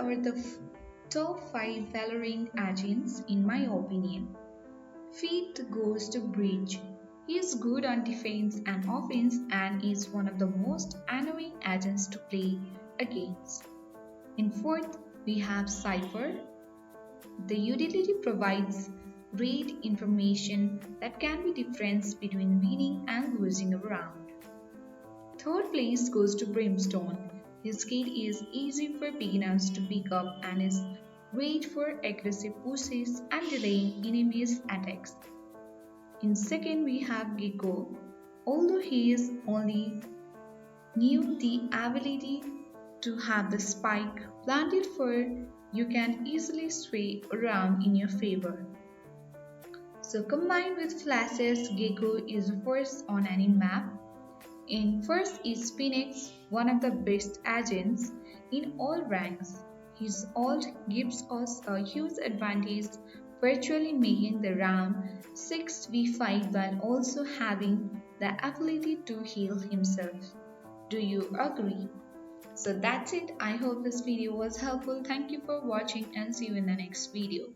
are the top 5 Valorant agents in my opinion. Fifth goes to Breach. He is good on defense and offense and is one of the most annoying agents to play against. In fourth, we have Cypher. The utility provides great information that can be difference between winning and losing a round. Third place goes to Brimstone. His skill is easy for beginners to pick up and is great for aggressive pushes and delaying enemies' attacks. In second, we have Gekko. Although he is only new, the ability to have the spike planted for you can easily sway around in your favor. So combined with flashes, Gekko is a force on any map. In first is Phoenix, one of the best agents in all ranks. His ult gives us a huge advantage, virtually making the round 6v5 while also having the ability to heal himself. Do you agree? So that's it. I hope this video was helpful. Thank you for watching and see you in the next video.